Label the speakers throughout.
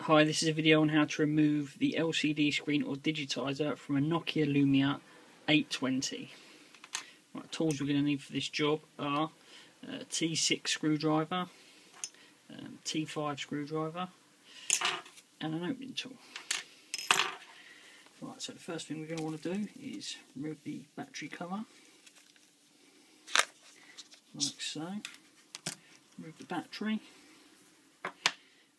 Speaker 1: Hi, this is a video on how to remove the LCD screen or digitizer from a Nokia Lumia 820. Right, tools we're going to need for this job are a T6 screwdriver, T5 screwdriver and an opening tool. Right, so the first thing we're going to want to do is remove the battery cover, like so. Remove the battery.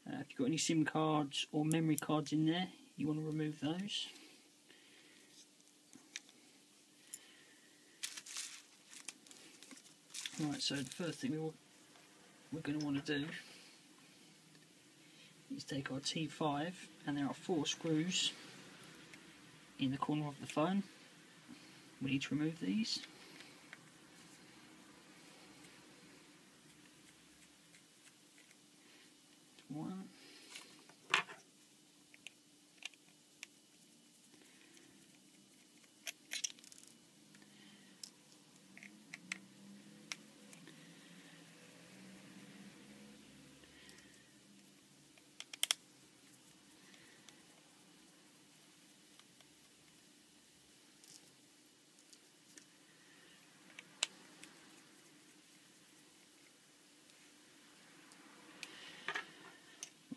Speaker 1: If you've got any SIM cards or memory cards in there, you want to remove those. Right, so the first thing we're going to want to do is take our T5, and there are 4 screws in the corner of the phone. We need to remove these. One.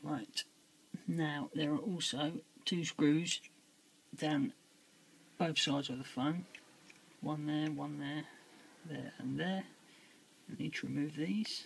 Speaker 1: Right, now there are also 2 screws down both sides of the phone. One there, there and there. I need to remove these.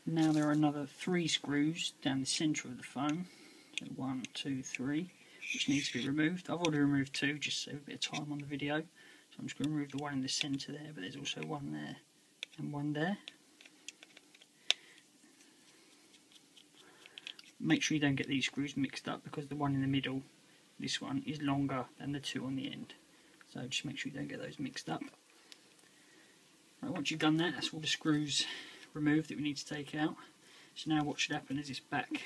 Speaker 1: There are another 3 screws down the centre of the phone. So 1, 2, 3, which needs to be removed. I've already removed 2, just to save a bit of time on the video. So I'm just going to remove the one in the centre there, but there's also one there and one there. Make sure you don't get these screws mixed up, because the one in the middle, this one, is longer than the 2 on the end. So just make sure you don't get those mixed up. Right, once you've done that, that's all the screws removed that we need to take out. So now what should happen is this back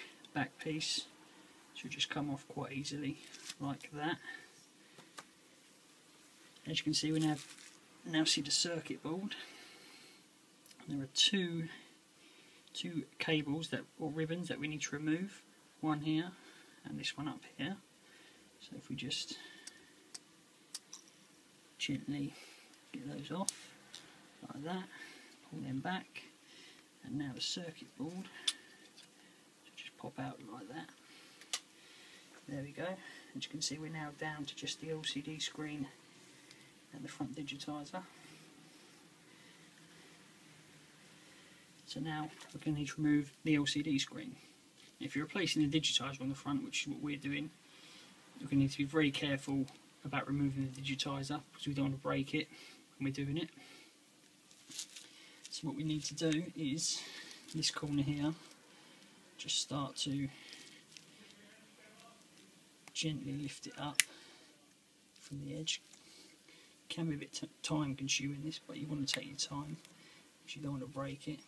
Speaker 1: piece should just come off quite easily, like that. As you can see, we now see the circuit board. There are two cables or ribbons that we need to remove. One here and this one up here. So if we just gently get those off like that, pull them back, and now the circuit board should just pop out like that. There we go. As you can see, we're now down to just the LCD screen and the front digitizer. So now we're going to need to remove the LCD screen. If you're replacing the digitizer on the front, which is what we're doing, you're going to need to be very careful about removing the digitizer, because we don't want to break it when we're doing it. So what we need to do is, this corner here, just start to gently lift it up from the edge. It can be a bit time consuming this, but you want to take your time because you don't want to break it.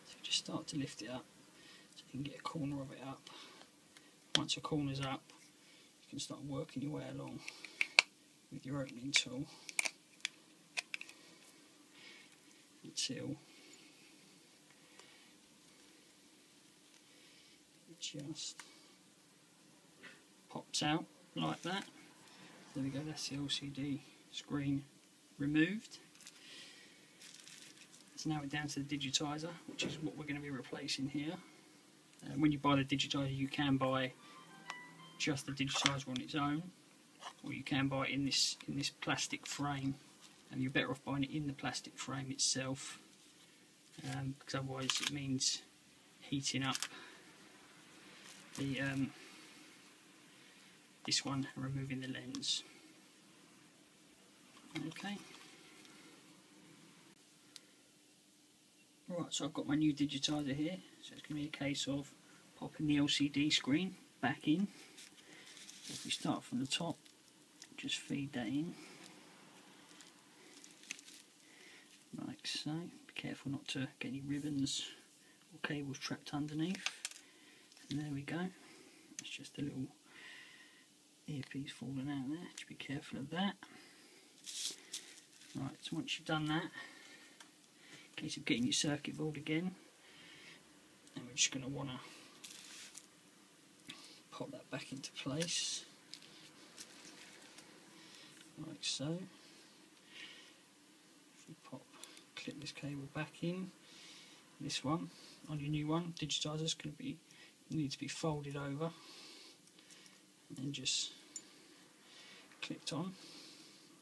Speaker 1: So just start to lift it up so you can get a corner of it up. Once a corner's up, you can start working your way along with your opening tool until it just pops out like that. There we go, that's the LCD screen removed. So now we're down to the digitizer, which is what we're going to be replacing here. When you buy the digitizer, you can buy just the digitizer on its own, or you can buy it in this plastic frame, and you're better off buying it in the plastic frame itself, because otherwise it means heating up the this one and removing the lens. Okay. Right, so I've got my new digitizer here, so it's going to be a case of popping the LCD screen back in. If we start from the top, just feed that in like so. Be careful not to get any ribbons or cables trapped underneath. And there we go. It's just a little earpiece falling out there. Just be careful of that. Right, so once you've done that, in case of getting your circuit board again, and we're just going to want to pop that back into place like so. If we clip this cable back in, this one on your new one, Digitizer is going to need to be folded over and then just clipped on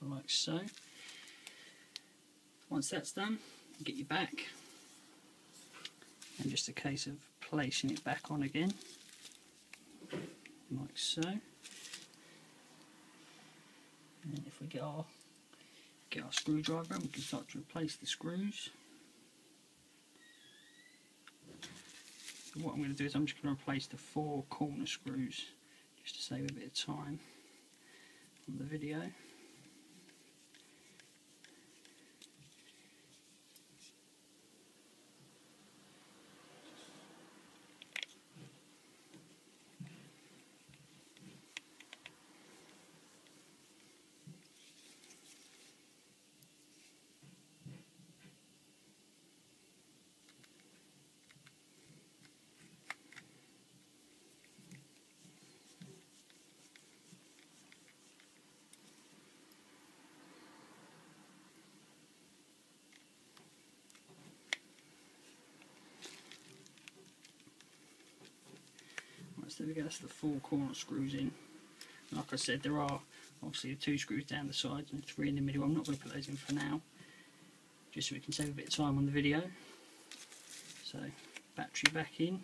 Speaker 1: like so. Once that's done, get your back, and just a case of placing it back on again like so. And if we get our screwdriver, we can start to replace the screws. So what I'm going to do is I'm just going to replace the 4 corner screws just to save a bit of time on the video. So there we go, that's the 4 corner screws in. Like I said, there are obviously 2 screws down the sides and 3 in the middle. I'm not going to put those in for now, just so we can save a bit of time on the video. So, battery back in.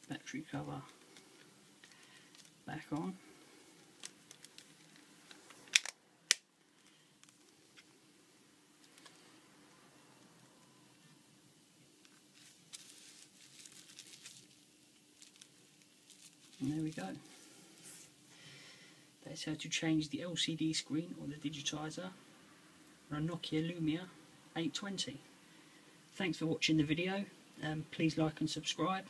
Speaker 1: Battery cover back on. And there we go. That's how to change the LCD screen or the Digitizer on a Nokia Lumia 820. Thanks for watching the video. Please like and subscribe.